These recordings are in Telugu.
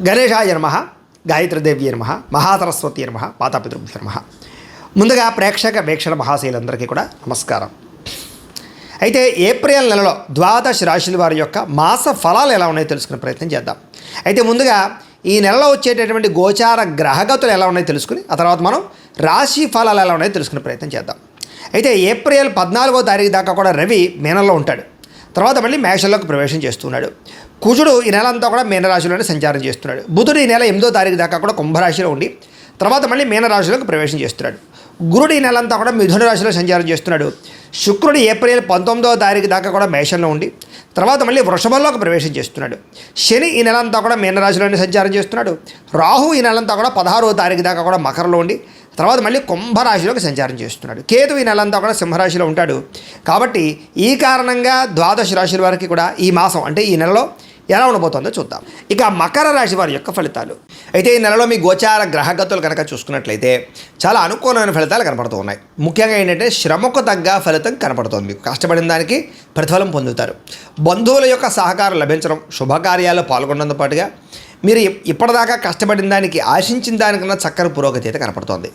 గణేశాయ నమః, గాయత్రీదేవి నమః, మహాసరస్వతి నమః, మాతాపితృభ్యో నమః. ముందుగా ప్రేక్షక వీక్షణ మహాశైలందరికీ కూడా నమస్కారం. అయితే ఏప్రిల్ నెలలో ద్వాదశ రాశుల వారి యొక్క మాస ఫలాలు ఎలా ఉన్నాయో తెలుసుకునే ప్రయత్నం చేద్దాం. అయితే ముందుగా ఈ నెలలో వచ్చేటటువంటి గోచార గ్రహగతులు ఎలా ఉన్నాయో తెలుసుకుని ఆ తర్వాత మనం రాశి ఫలాలు ఎలా ఉన్నాయో తెలుసుకునే ప్రయత్నం చేద్దాం. అయితే ఏప్రిల్ 14వ తారీఖు దాకా కూడా రవి మీనంలో ఉంటాడు. తర్వాత మళ్ళీ మేషంలోకి ప్రవేశం చేస్తున్నాడు. కుజుడు ఈ నెల అంతా కూడా మీనరాశిలోనే సంచారం చేస్తున్నాడు. బుధుడు ఈ నెల 8వ తారీఖు దాకా కూడా కుంభరాశిలో ఉండి తర్వాత మళ్ళీ మీనరాశిలోకి ప్రవేశం చేస్తున్నాడు. గురుడు ఈ నెల అంతా కూడా మిథున రాశిలో సంచారం చేస్తున్నాడు. శుక్రుడు ఏప్రిల్ 19వ తారీఖు దాకా కూడా మేషంలో ఉండి తర్వాత మళ్ళీ వృషభంలోకి ప్రవేశం చేస్తున్నాడు. శని ఈ నెల అంతా కూడా మీనరాశిలోనే సంచారం చేస్తున్నాడు. రాహు ఈ నెలంతా కూడా 16వ తారీఖు దాకా కూడా మకరంలో ఉండి తర్వాత మళ్ళీ కుంభరాశిలోకి సంచారం చేస్తున్నాడు. కేతు ఈ నెలంతా కూడా సింహరాశిలో ఉంటాడు. కాబట్టి ఈ కారణంగా ద్వాదశ రాశుల వారికి కూడా ఈ మాసం అంటే ఈ నెలలో ఎలా ఉండబోతుందో చూద్దాం. ఇక మకర రాశి వారి యొక్క ఫలితాలు. అయితే ఈ నెలలో మీ గోచార గ్రహగతులు కనుక చూసుకున్నట్లయితే చాలా అనుకూలమైన ఫలితాలు కనపడుతూ ఉన్నాయి. ముఖ్యంగా ఏంటంటే శ్రమకు తగ్గ ఫలితం కనపడుతుంది. మీకు కష్టపడిన దానికి ప్రతిఫలం పొందుతారు. బంధువుల యొక్క సహకారం లభించడం, శుభకార్యాల్లో పాల్గొనడంతో పాటుగా మీరు ఇప్పటిదాకా కష్టపడిన దానికి ఆశించిన దానికన్నా చక్కని పురోగతి అయితే కనపడుతోంది.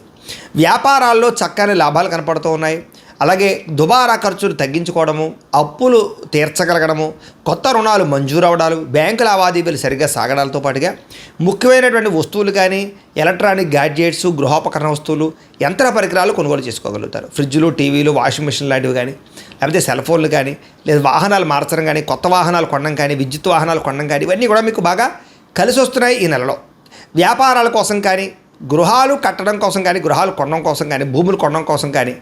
వ్యాపారాల్లో చక్కని లాభాలు కనపడుతూ ఉన్నాయి. అలాగే దుబారా ఖర్చులు తగ్గించుకోవడము, అప్పులు తీర్చగలగడము, కొత్త రుణాలు మంజూరు అవడాలు, బ్యాంకు లావాదేవీలు సరిగ్గా సాగడాలతో పాటుగా ముఖ్యమైనటువంటి వస్తువులు కానీ ఎలక్ట్రానిక్ గ్యాడ్జెట్స్, గృహోపకరణ వస్తువులు, యంత్ర పరికరాలు కొనుగోలు చేసుకోగలుగుతారు. ఫ్రిడ్జ్లు, టీవీలు, వాషింగ్ మిషన్ లాంటివి కానీ లేకపోతే సెల్ ఫోన్లు కానీ లేదా వాహనాలు మార్చడం కానీ కొత్త వాహనాలు కొనడం కానీ విద్యుత్ వాహనాలు కొనడం కానీ ఇవన్నీ కూడా మీకు బాగా కలిసి వస్తున్నాయి. ఈ నెలలో వ్యాపారాల కోసం కానీ గృహాలు కట్టడం కోసం కానీ గృహాలు కొనడం కోసం కానీ భూములు కొనడం కోసం కానీ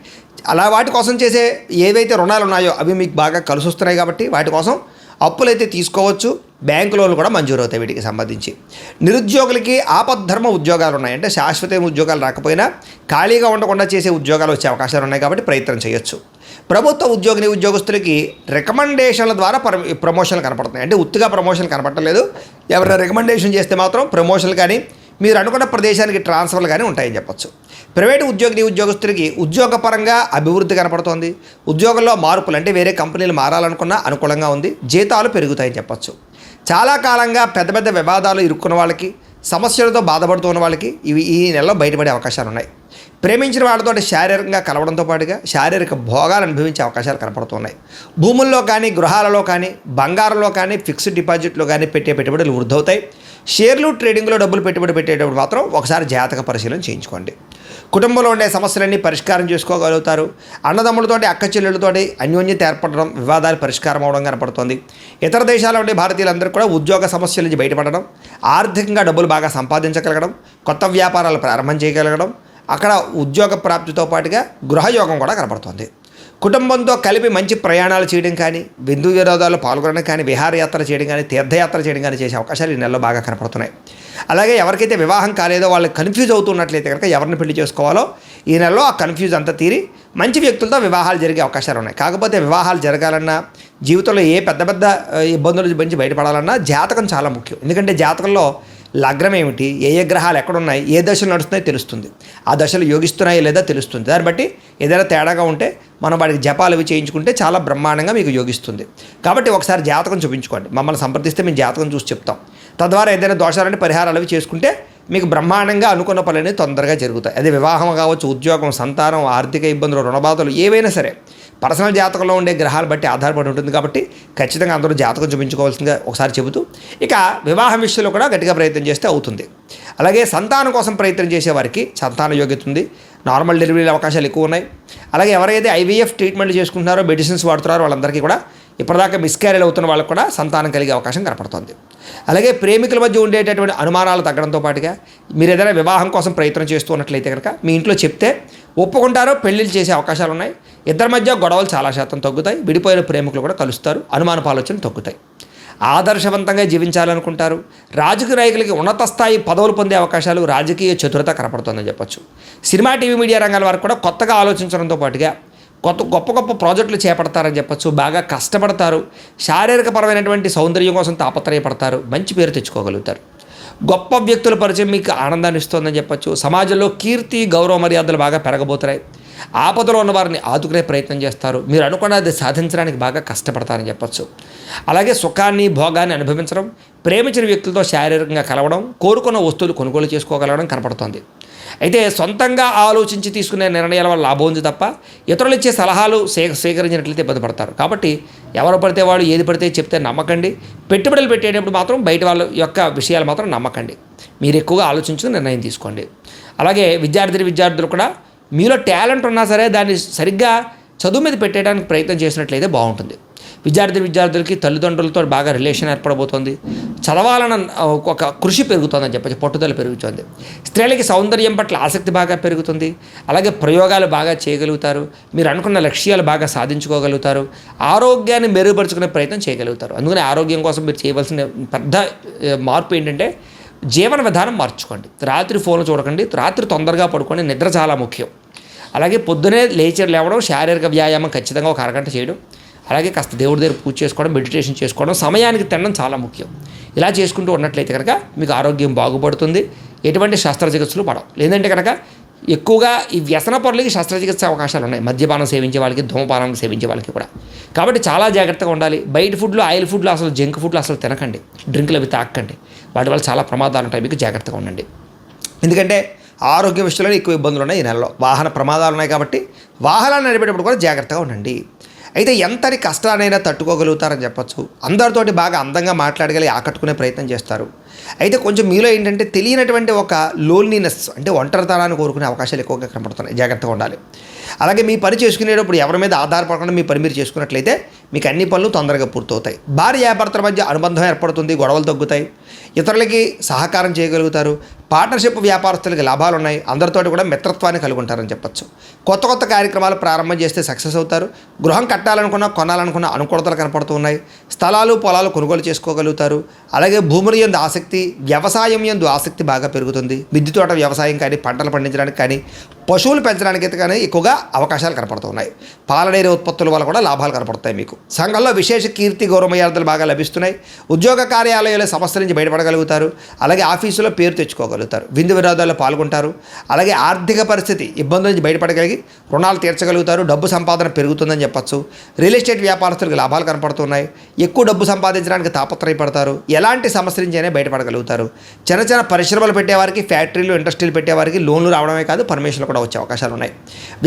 అలా వాటి కోసం చేసే ఏవైతే రుణాలు ఉన్నాయో అవి మీకు బాగా కలిసి వస్తున్నాయి. కాబట్టి వాటి కోసం అప్పులైతే తీసుకోవచ్చు. బ్యాంకు లోన్లు కూడా మంజూరు అవుతాయి వీటికి సంబంధించి. నిరుద్యోగులకి ఆపద్ధర్మ ఉద్యోగాలు ఉన్నాయి. అంటే శాశ్వత ఉద్యోగాలు రాకపోయినా ఖాళీగా ఉండకుండా చేసే ఉద్యోగాలు వచ్చే అవకాశాలు ఉన్నాయి. కాబట్టి ప్రయత్నం చేయొచ్చు. ప్రభుత్వ ఉద్యోగస్తులకి రికమెండేషన్ల ద్వారా ప్రమోషన్లు కనపడుతున్నాయి. అంటే ఉత్తిగా ప్రమోషన్ కనపడలేదు. ఎవరైనా రికమెండేషన్ చేస్తే మాత్రం ప్రమోషన్లు కానీ మీరు అనుకున్న ప్రదేశానికి ట్రాన్స్ఫర్లు కానీ ఉంటాయని చెప్పొచ్చు. ప్రైవేటు ఉద్యోగస్తులకి ఉద్యోగపరంగా అభివృద్ధి కనపడుతోంది. ఉద్యోగంలో మార్పులు అంటే వేరే కంపెనీలు మారాలనుకున్నా అనుకూలంగా ఉంది. జీతాలు పెరుగుతాయని చెప్పొచ్చు. చాలా కాలంగా పెద్ద పెద్ద వివాదాలు ఇరుక్కున్న వాళ్ళకి, సమస్యలతో బాధపడుతున్న వాళ్ళకి ఇవి ఈ నెలలో బయటపడే అవకాశాలు ఉన్నాయి. ప్రేమించిన వాళ్ళతో శారీరకంగా కలవడంతో పాటుగా శారీరక భోగాలు అనుభవించే అవకాశాలు కనపడుతున్నాయి. భూముల్లో కానీ గృహాలలో కానీ బంగారంలో కానీ ఫిక్స్డ్ డిపాజిట్లో కానీ పెట్టే పెట్టుబడులు వృద్ధవుతాయి. షేర్లు ట్రేడింగ్లో డబ్బులు పెట్టుబడి పెట్టేటప్పుడు మాత్రం ఒకసారి జాతక పరిశీలన చేయించుకోండి. కుటుంబంలో ఉండే సమస్యలన్నీ పరిష్కారం చేసుకోగలుగుతారు. అన్నదమ్ములతోటి అక్క చెల్లెళ్ళతోటి అన్యోన్యత ఏర్పడడం, వివాదాలు పరిష్కారం అవడం కనపడుతుంది. ఇతర దేశాల్లో ఉండే భారతీయులందరూ కూడా ఉద్యోగ సమస్యల నుంచి బయటపడడం, ఆర్థికంగా డబ్బులు బాగా సంపాదించగలగడం, కొత్త వ్యాపారాలు ప్రారంభం చేయగలగడం, అక్కడ ఉద్యోగ ప్రాప్తితో పాటుగా గృహయోగం కూడా కనపడుతుంది. కుటుంబంతో కలిపి మంచి ప్రయాణాలు చేయడం కానీ, బిందు విరోధాలు పాల్గొనడం కానీ, విహారయాత్ర చేయడం కానీ, తీర్థయాత్ర చేయడం కానీ చేసే అవకాశాలు ఈ నెలలో బాగా కనపడుతున్నాయి. అలాగే ఎవరికైతే వివాహం కాలేదో వాళ్ళు కన్ఫ్యూజ్ అవుతున్నట్లయితే కనుక ఎవరిని పెళ్లి చేసుకోవాలో ఈ నెలలో ఆ కన్ఫ్యూజ్ అంతా తీరి మంచి వ్యక్తులతో వివాహాలు జరిగే అవకాశాలు ఉన్నాయి. కాకపోతే వివాహాలు జరగాలన్నా జీవితంలో ఏ పెద్ద పెద్ద ఇబ్బందుల నుంచి బయటపడాలన్నా జాతకం చాలా ముఖ్యం. ఎందుకంటే జాతకంలో లగ్నం ఏమిటి, ఏ గ్రహాలు ఎక్కడున్నాయి, ఏ దశలు నడుస్తున్నాయో తెలుస్తుంది. ఆ దశలు యోగిస్తున్నాయో లేదా తెలుస్తుంది. దాన్ని బట్టి ఏదైనా తేడాగా ఉంటే మనం వాడికి జపాలు అవి చేయించుకుంటే చాలా బ్రహ్మాండంగా మీకు యోగిస్తుంది. కాబట్టి ఒకసారి జాతకం చూపించుకోండి. మమ్మల్ని సంప్రదిస్తే మేము జాతకం చూసి చెప్తాం. తద్వారా ఏదైనా దోషాలంటే పరిహారాలు అవి చేసుకుంటే మీకు బ్రహ్మాండంగా అనుకున్న పనులన్నీ తొందరగా జరుగుతాయి. అదే వివాహం కావచ్చు, ఉద్యోగం, సంతానం, ఆర్థిక ఇబ్బందులు, రుణబాధలు ఏవైనా సరే పర్సనల్ జాతకంలో ఉండే గ్రహాలు బట్టి ఆధారపడి ఉంటుంది. కాబట్టి ఖచ్చితంగా అందరూ జాతకం చూపించుకోవాల్సిందిగా ఒకసారి చెబుతూ ఇక వివాహం విషయంలో కూడా గట్టిగా ప్రయత్నం చేస్తే అవుతుంది. అలాగే సంతానం కోసం ప్రయత్నం చేసేవారికి సంతాన యోగ్యత ఉంది. నార్మల్ డెలివరీ అవకాశాలు ఎక్కువ ఉన్నాయి. అలాగే ఎవరైతే ఐవీఎఫ్ ట్రీట్మెంట్ చేసుకుంటున్నారో, మెడిసిన్స్ వాడుతున్నారో వాళ్ళందరికీ కూడా ఇప్పటిదాకా మిస్క్యారేజ్ అవుతున్న వాళ్ళకు కూడా సంతానం కలిగే అవకాశం కనపడుతుంది. అలాగే ప్రేమికుల మధ్య ఉండేటటువంటి అనుమానాలు తగ్గడంతో పాటుగా మీరు ఏదైనా వివాహం కోసం ప్రయత్నం చేస్తున్నట్లయితే కనుక మీ ఇంట్లో చెప్తే ఒప్పుకుంటారో పెళ్లిళ్ళు చేసే అవకాశాలు ఉన్నాయి. ఇద్దరి మధ్య గొడవలు చాలా శాతం తగ్గుతాయి. విడిపోయిన ప్రేమికులు కూడా కలుస్తారు. అనుమానపు ఆలోచనలు తగ్గుతాయి. ఆదర్శవంతంగా జీవించాలనుకుంటారు. రాజకీయ నాయకులకి ఉన్నత స్థాయి పదవులు పొందే అవకాశాలు, రాజకీయ చతురత కనపడుతుందని చెప్పొచ్చు. సినిమా, టీవీ, మీడియా రంగాల వారికి కూడా కొత్తగా ఆలోచించడంతో పాటుగా గొప్ప ప్రాజెక్టులు చేపడతారని చెప్పొచ్చు. బాగా కష్టపడతారు. శారీరకపరమైనటువంటి సౌందర్యం కోసం తాపత్రయపడతారు. మంచి పేరు తెచ్చుకోగలుగుతారు. గొప్ప వ్యక్తుల పరిచయం మీకు ఆనందాన్ని ఇస్తుందని చెప్పొచ్చు. సమాజంలో కీర్తి, గౌరవ మర్యాదలు బాగా పెరగబోతున్నాయి. ఆపదలో ఉన్న వారిని ఆదుకునే ప్రయత్నం చేస్తారు. మీరు అనుకున్నది సాధించడానికి బాగా కష్టపడతారని చెప్పచ్చు. అలాగే సుఖాన్ని భోగాన్ని అనుభవించడం, ప్రేమించిన వ్యక్తులతో శారీరకంగా కలవడం, కోరుకున్న వస్తువులు కొనుగోలు చేసుకోగలగడం కనపడుతోంది. అయితే సొంతంగా ఆలోచించి తీసుకునే నిర్ణయాల వల్ల లాభం ఉంది తప్ప ఇతరులు ఇచ్చే సలహాలు స్వీకరించినట్లయితే ఇబ్బంది పడతారు. కాబట్టి ఎవరు పడితే వాళ్ళు ఏది పడితే చెప్తే నమ్మకండి. పెట్టుబడులు పెట్టేటప్పుడు మాత్రం బయట వాళ్ళ యొక్క విషయాలు మాత్రం నమ్మకండి. మీరు ఎక్కువగా ఆలోచించుకుని నిర్ణయం తీసుకోండి. అలాగే విద్యార్థులు కూడా మీలో టాలెంట్ ఉన్నా సరే దాన్ని సరిగ్గా చదువు మీద పెట్టడానికి ప్రయత్నం చేసినట్లయితే బాగుంటుంది. విద్యార్థులకి తల్లిదండ్రులతో బాగా రిలేషన్ ఏర్పడబోతోంది. చదవాలన్న ఒక కృషి పెరుగుతుందని చెప్పచ్చు, పట్టుదల పెరుగుతుంది. స్త్రీలకి సౌందర్యం పట్ల ఆసక్తి బాగా పెరుగుతుంది. అలాగే ప్రయోగాలు బాగా చేయగలుగుతారు. మీరు అనుకున్న లక్ష్యాలు బాగా సాధించుకోగలుగుతారు. ఆరోగ్యాన్ని మెరుగుపరుచుకునే ప్రయత్నం చేయగలుగుతారు. అందుకని ఆరోగ్యం కోసం మీరు చేయవలసిన పెద్ద మార్పు ఏంటంటే జీవన విధానం మార్చుకోండి. రాత్రి ఫోన్లు చూడకండి. రాత్రి తొందరగా పడుకోండి. నిద్ర చాలా ముఖ్యం. అలాగే పొద్దునే లేవడం, శారీరక వ్యాయామం ఖచ్చితంగా ఒక అరగంట చేయడం, అలాగే కాస్త దేవుడి దగ్గర పూజ చేసుకోవడం, మెడిటేషన్ చేసుకోవడం, సమయానికి తినడం చాలా ముఖ్యం. ఇలా చేసుకుంటూ ఉన్నట్లయితే కనుక మీకు ఆరోగ్యం బాగుపడుతుంది. ఎటువంటి శస్త్రచికిత్సలు పడవు. లేదంటే కనుక ఎక్కువగా ఈ వ్యసన పరులకి శస్త్రచికిత్స అవకాశాలు ఉన్నాయి. మద్యపానం సేవించే వాళ్ళకి, ధూమపానం సేవించే వాళ్ళకి కూడా. కాబట్టి చాలా జాగ్రత్తగా ఉండాలి. బయట ఫుడ్లు, ఆయిల్ ఫుడ్లు, అసలు జంక్ ఫుడ్లు అసలు తినకండి. డ్రింకులు అవి తాకండి. వాటి వల్ల చాలా ప్రమాదాలు ఉంటాయి. మీకు జాగ్రత్తగా ఉండండి. ఎందుకంటే ఆరోగ్య విషయంలో ఎక్కువ ఇబ్బందులు ఉన్నాయి ఈ నెలలో. వాహన ప్రమాదాలు ఉన్నాయి కాబట్టి వాహనాలు నడిపేటప్పుడు కూడా జాగ్రత్తగా ఉండండి. అయితే ఎంతటి కష్టానైనా తట్టుకోగలుగుతారని చెప్పచ్చు. అందరితోటి బాగా అందంగా మాట్లాడగలిగి ఆకట్టుకునే ప్రయత్నం చేస్తారు. అయితే కొంచెం మీలో ఏంటంటే తెలియనటువంటి ఒక లోన్లీనెస్, అంటే ఒంటరితనాన్ని కోరుకునే అవకాశాలు ఎక్కువగా కనపడుతున్నాయి. జాగ్రత్తగా ఉండాలి. అలాగే మీ పని చేసుకునేటప్పుడు ఎవరి మీద ఆధారపడకుండా మీ పని మీరు చేసుకున్నట్లయితే మీకు అన్ని పనులు తొందరగా పూర్తవుతాయి. భార్యాభర్తల మధ్య అనుబంధం ఏర్పడుతుంది. గొడవలు తగ్గుతాయి. ఇతరులకి సహకారం చేయగలుగుతారు. పార్ట్నర్షిప్ వ్యాపారస్తులకి లాభాలు ఉన్నాయి. అందరితోటి కూడా మిత్రత్వాన్ని కలిగి ఉంటారని చెప్పచ్చు. కొత్త కార్యక్రమాలు ప్రారంభం చేస్తే సక్సెస్ అవుతారు. గృహం కట్టాలనుకున్నా, కొనాలనుకున్న అనుకూలతలు కనపడుతూ ఉన్నాయి. స్థలాలు పొలాలు కొనుగోలు చేసుకోగలుగుతారు. అలాగే భూముల యందు ఆసక్తి, వ్యవసాయం యందు ఆసక్తి బాగా పెరుగుతుంది. మిద్దె తోట వ్యవసాయం కానీ, పంటలు పండించడానికి కానీ, పశువులు పెంచడానికి కానీ ఎక్కువగా అవకాశాలు కనపడుతున్నాయి. పాల డైరీ ఉత్పత్తుల వల్ల కూడా లాభాలు కనపడతాయి. మీకు సంఘంలో విశేష కీర్తి గౌరవమర్యాదలు బాగా లభిస్తున్నాయి. ఉద్యోగ కార్యాలయాల సమస్యల నుంచి బయటపడగలుగుతారు. అలాగే ఆఫీసులో పేరు తెచ్చుకోగలుగుతారు. విందు వినోదాల్లో పాల్గొంటారు. అలాగే ఆర్థిక పరిస్థితి ఇబ్బందుల నుంచి బయటపడగలిగి రుణాలు తీర్చగలుగుతారు. డబ్బు సంపాదన పెరుగుతుందని చెప్పచ్చు. రియల్ ఎస్టేట్ వ్యాపారస్తులకు లాభాలు కనపడుతున్నాయి. ఎక్కువ డబ్బు సంపాదించడానికి తాపత్రయపడతారు. ఎలాంటి సమస్య నుంచైనా బయటపడగలుగుతారు. చిన్న పరిశ్రమలు పెట్టేవారికి, ఫ్యాక్టరీలు, ఇండస్ట్రీలు పెట్టేవారికి లోన్లు రావడమే కాదు, పర్మిషన్లు కూడా వచ్చే అవకాశాలు ఉన్నాయి.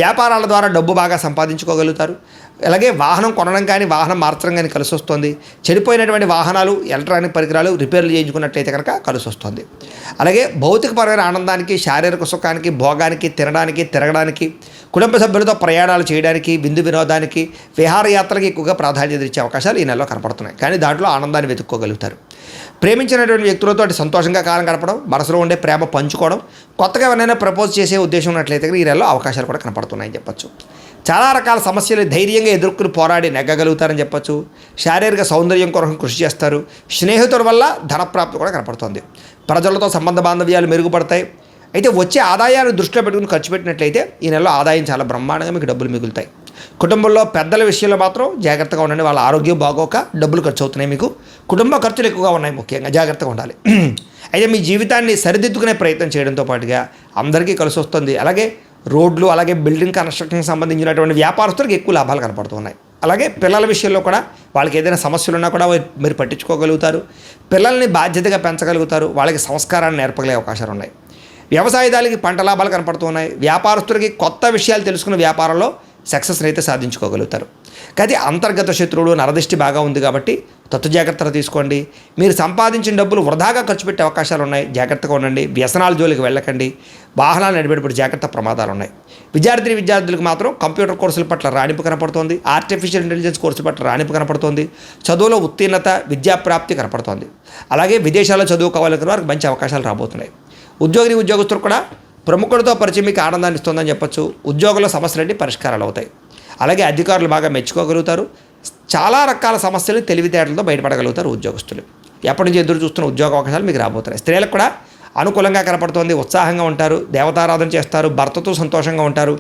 వ్యాపారాల ద్వారా డబ్బు బాగా సంపాదించుకోగలుగుతారు. అలాగే వాహనం కొనడం కానీ, వాహనం మార్చడం కానీ కలిసి వస్తుంది. చెడిపోయినటువంటి వాహనాలు, ఎలక్ట్రానిక్ పరికరాలు రిపేర్లు చేయించుకున్నట్లయితే కనుక కలిసి వస్తుంది. అలాగే భౌతికపరమైన ఆనందానికి, శారీరక సుఖానికి, భోగానికి, తినడానికి, తిరగడానికి, కుటుంబ సభ్యులతో ప్రయాణాలు చేయడానికి, విందు వినోదానికి, విహారయాత్రకి ఎక్కువగా ప్రాధాన్యత ఇచ్చే అవకాశాలు ఈ నెలలో కనపడుతున్నాయి. కానీ దాంట్లో ఆనందాన్ని వెతుక్కోగలుగుతారు. ప్రేమించినటువంటి వ్యక్తులతో సంతోషంగా కాలం గడపడం, మనసులో ఉండే ప్రేమ పంచుకోవడం, కొత్తగా ఎవరైనా ప్రపోజ్ చేసే ఉద్దేశం ఉన్నట్లయితే ఈ నెలలో అవకాశాలు కూడా కనపడుతున్నాయని చెప్పచ్చు. చాలా రకాల సమస్యలు ధైర్యంగా ఎదుర్కొని పోరాడి నెగ్గగలుగుతారని చెప్పచ్చు. శారీరక సౌందర్యం కొరకు కృషి చేస్తారు. స్నేహితుల వల్ల ధనప్రాప్తి కూడా కనపడుతుంది. ప్రజలతో సంబంధ బాంధవ్యాలు మెరుగుపడతాయి. అయితే వచ్చే ఆదాయాన్ని దృష్టిలో పెట్టుకుని ఖర్చు పెట్టినట్లయితే ఈ నెలలో ఆదాయం చాలా బ్రహ్మాండంగా మీకు డబ్బులు మిగులుతాయి. కుటుంబంలో పెద్దల విషయంలో మాత్రం జాగ్రత్తగా ఉండండి. వాళ్ళ ఆరోగ్యం బాగోక డబ్బులు ఖర్చు అవుతున్నాయి. మీకు కుటుంబ ఖర్చులు ఎక్కువగా ఉన్నాయి. ముఖ్యంగా జాగ్రత్తగా ఉండాలి. అయితే మీ జీవితాన్ని సరిదిద్దుకునే ప్రయత్నం చేయడంతో పాటుగా అందరికీ కలిసి వస్తుంది. అలాగే రోడ్లు, అలాగే బిల్డింగ్ కన్స్ట్రక్షన్కి సంబంధించినటువంటి వ్యాపారస్తులకు ఎక్కువ లాభాలు కనపడుతున్నాయి. అలాగే పిల్లల విషయంలో కూడా వాళ్ళకి ఏదైనా సమస్యలు ఉన్నా కూడా మీరు పట్టించుకోగలుగుతారు. పిల్లల్ని బాధ్యతగా పెంచగలుగుతారు. వాళ్ళకి సంస్కారాన్ని నేర్పగలిగే అవకాశాలు ఉన్నాయి. వ్యవసాయదారులకి పంట లాభాలు కనపడుతున్నాయి. వ్యాపారస్తులకి కొత్త విషయాలు తెలుసుకున్న వ్యాపారంలో సక్సెస్ని అయితే సాధించుకోగలుగుతారు. కానీ అంతర్గత శత్రువులు, నరదిష్టి బాగా ఉంది కాబట్టి జాగ్రత్తలు తీసుకోండి. మీరు సంపాదించిన డబ్బులు వృధాగా ఖర్చు పెట్టే అవకాశాలు ఉన్నాయి. జాగ్రత్తగా ఉండండి. వ్యసనాల జోలికి వెళ్ళకండి. వాహనాలు నడిపేటప్పుడు జాగ్రత్త, ప్రమాదాలు ఉన్నాయి. విద్యార్థులకు మాత్రం కంప్యూటర్ కోర్సుల పట్ల రాణింపు కనపడుతోంది. ఆర్టిఫిషియల్ ఇంటెలిజెన్స్ కోర్సుల పట్ల రాణింపు కనపడుతోంది. చదువులో ఉత్తీర్ణత, విద్యాప్రాప్తి కనపడుతోంది. అలాగే విదేశాల్లో చదువుకోవాలనుకున్న వారికి మంచి అవకాశాలు రాబోతున్నాయి. ఉద్యోగస్తులు కూడా ప్రముఖులతో పరిచయం మీకు ఆనందాన్ని ఇస్తుందని చెప్పచ్చు. ఉద్యోగంలో సమస్యలన్నీ పరిష్కారాలు అవుతాయి. అలాగే అధికారులు బాగా మెచ్చుకోగలుగుతారు. చాలా రకాల సమస్యలు తెలివితేటలతో బయటపడగలుగుతారు ఉద్యోగస్తులు. ఎప్పటి నుంచి ఎదురు చూస్తున్న ఉద్యోగ అవకాశాలు మీకు రాబోతున్నాయి. స్త్రీలకు కూడా అనుకూలంగా కనపడుతోంది. ఉత్సాహంగా ఉంటారు. దేవతారాధన చేస్తారు. భర్తతో సంతోషంగా ఉంటారు.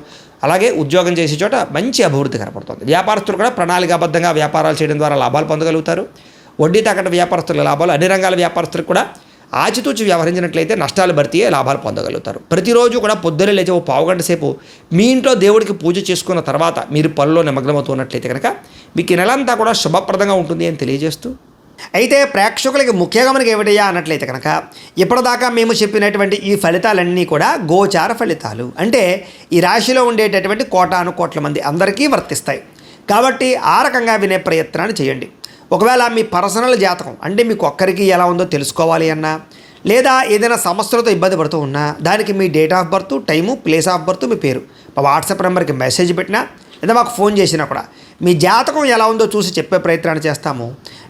అలాగే ఉద్యోగం చేసే చోట మంచి అభివృద్ధి కనపడుతుంది. వ్యాపారస్తులు కూడా ప్రణాళికాబద్ధంగా వ్యాపారాలు చేయడం ద్వారా లాభాలు పొందగలుగుతారు. వడ్డీ తాకట్టు వ్యాపారస్తుల లాభాలు, అన్ని రంగాల వ్యాపారస్తులకు కూడా ఆచితూచి వ్యవహరించినట్లయితే నష్టాలు భర్తీ లాభాలు పొందగలుగుతారు. ప్రతిరోజు కూడా పొద్దున్నే లేచి ఓ పావుగంట సేపు మీ ఇంట్లో దేవుడికి పూజ చేసుకున్న తర్వాత మీరు పనిలో నిమగ్నమవుతున్నట్లయితే కనుక మీకు ఈ నెలంతా కూడా శుభప్రదంగా ఉంటుంది అని తెలియజేస్తూ, అయితే ప్రేక్షకులకి ముఖ్యంగా మనకి ఏమిటయ్యా అన్నట్లయితే కనుక ఇప్పటిదాకా మేము చెప్పినటువంటి ఈ ఫలితాలన్నీ కూడా గోచార ఫలితాలు, అంటే ఈ రాశిలో ఉండేటటువంటి కోటాను కోట్ల మంది అందరికీ వర్తిస్తాయి. కాబట్టి ఆ రకంగా వినే ప్రయత్నాన్ని చేయండి. ఒకవేళ మీ పర్సనల్ జాతకం అంటే మీకు ఒక్కరికి ఎలా ఉందో తెలుసుకోవాలి అన్నా, లేదా ఏదైనా సమస్యలతో ఇబ్బంది పడుతూ ఉన్నా దానికి మీ date of birth, time, place of birth, మీ పేరు మా వాట్సాప్ నెంబర్కి మెసేజ్ పెట్టినా లేదా మాకు ఫోన్ చేసినా కూడా మీ జాతకం ఎలా ఉందో చూసి చెప్పే ప్రయత్నాన్ని చేస్తాము.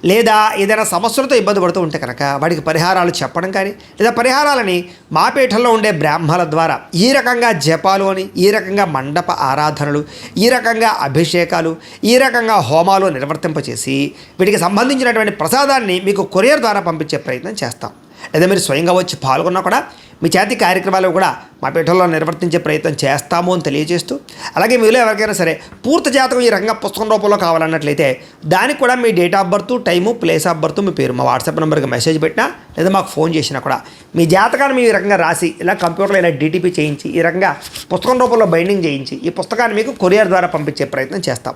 లేదా ఏదైనా సమస్యలతో ఇబ్బంది పడుతూ ఉంటే కనుక వాటికి పరిహారాలు చెప్పడం కానీ, లేదా పరిహారాలని మా పీఠంలో ఉండే బ్రాహ్మణుల ద్వారా ఈ రకంగా జపాలు అని, ఈ రకంగా మండప ఆరాధనలు, ఈ రకంగా అభిషేకాలు, ఈ రకంగా హోమాలు నిర్వర్తింపచేసి వీటికి సంబంధించినటువంటి ప్రసాదాన్ని మీకు కొరియర్ ద్వారా పంపించే ప్రయత్నం చేస్తాం. లేదా మీరు స్వయంగా వచ్చి పాల్గొన్నా కూడా మీ చేతి కార్యక్రమాలు కూడా మా పీఠంలో నిర్వర్తించే ప్రయత్నం చేస్తాము అని తెలియజేస్తూ, అలాగే మీలో ఎవరికైనా సరే పూర్తి జాతకం ఈ రకంగా పుస్తకం రూపంలో కావాలన్నట్లయితే దానికి కూడా మీ date of birth, time, place of birth, మీ పేరు మా వాట్సాప్ నెంబర్కి మెసేజ్ పెట్టినా లేదా మాకు ఫోన్ చేసినా కూడా మీ జాతకాన్ని మీ ఈ రకంగా రాసి ఇలా కంప్యూటర్లో ఇలా డీటీపీ చేయించి ఈ రకంగా పుస్తకం రూపంలో బైండింగ్ చేయించి ఈ పుస్తకాన్ని మీకు కొరియర్ ద్వారా పంపించే ప్రయత్నం చేస్తాం.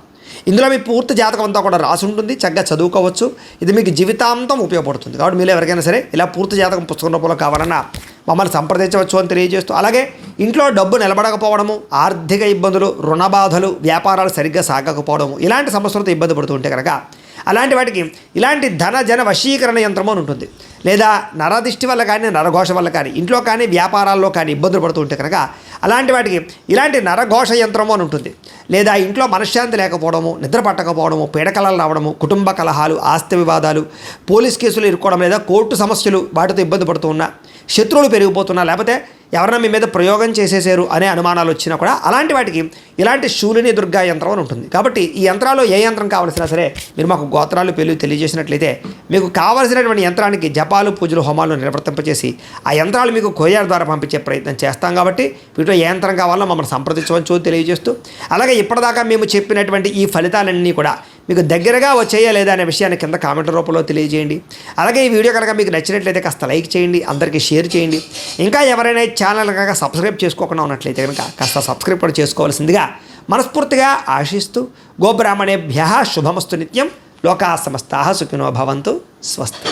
ఇందులో మీ పూర్తి జాతకం అంతా కూడా రాసి ఉంటుంది, చక్కగా చదువుకోవచ్చు. ఇది మీకు జీవితాంతం ఉపయోగపడుతుంది. కాబట్టి మీరు ఎవరికైనా సరే ఇలా పూర్తి జాతకం పుస్తకం రూపంలో కావాలన్నా మమ్మల్ని సంప్రదించవచ్చు అని తెలియజేస్తూ, అలాగే ఇంట్లో డబ్బు నిలబడకపోవడము, ఆర్థిక ఇబ్బందులు, రుణ బాధలు, వ్యాపారాలు సరిగ్గా సాగకపోవడము, ఇలాంటి సమస్యలతో ఇబ్బంది పడుతూ ఉంటే కనుక అలాంటి వాటికి ఇలాంటి ధన జన వశీకరణ యంత్రము అని ఉంటుంది. లేదా నరదిష్టి వల్ల కానీ, నరఘోష వల్ల కానీ, ఇంట్లో కానీ వ్యాపారాల్లో కానీ ఇబ్బందులు పడుతూ ఉంటే కనుక అలాంటి వాటికి ఇలాంటి నరఘోష యంత్రము అని ఉంటుంది. లేదా ఇంట్లో మనశ్శాంతి లేకపోవడము, నిద్ర పట్టకపోవడము, పీడకలలు రావడము, కుటుంబ కలహాలు, ఆస్తి వివాదాలు, పోలీస్ కేసులు ఇరుక్కోవడం, లేదా కోర్టు సమస్యలు, వాటితో ఇబ్బంది పడుతూ ఉన్నా, శత్రువులు పెరిగిపోతున్నా, లేకపోతే ఎవరైనా మీ మీద ప్రయోగం చేసేసారు అనే అనుమానాలు వచ్చినా కూడా అలాంటి వాటికి ఇలాంటి శూలిని దుర్గా యంత్రం అని ఉంటుంది. కాబట్టి ఈ యంత్రాల్లో ఏ యంత్రం కావాల్సినా సరే మీరు మాకు గోత్రాలు పేర్లు తెలియజేసినట్లయితే మీకు కావాల్సినటువంటి యంత్రానికి జపాలు, పూజలు, హోమాలు నిర్వర్తింపచేసి ఆ యంత్రాలు మీకు కొరియర్ ద్వారా పంపించే ప్రయత్నం చేస్తాం. కాబట్టి వీటిలో ఏ యంత్రం కావాలో మమ్మల్ని సంప్రదించవచ్చు తెలియజేస్తూ, అలాగే ఇప్పటిదాకా మేము చెప్పినటువంటి ఈ ఫలితాలన్నీ కూడా మీకు దగ్గరగా వచ్చేయా లేదా అనే విషయాన్ని కింద కామెంట్ రూపంలో తెలియజేయండి. అలాగే ఈ వీడియో కనుక మీకు నచ్చినట్లయితే కాస్త లైక్ చేయండి, అందరికీ షేర్ చేయండి. ఇంకా ఎవరైనా ఛానల్ కనుక సబ్స్క్రైబ్ చేసుకోకుండా ఉన్నట్లయితే కనుక కాస్త సబ్స్క్రైబ్ కూడా చేసుకోవాల్సిందిగా మనస్ఫూర్తిగా ఆశిస్తూ, గోబ్రాహ్మణేభ్యః శుభమస్తు నిత్యం, లోకాః సమస్తాః సుఖినో భవంతు, స్వస్తి.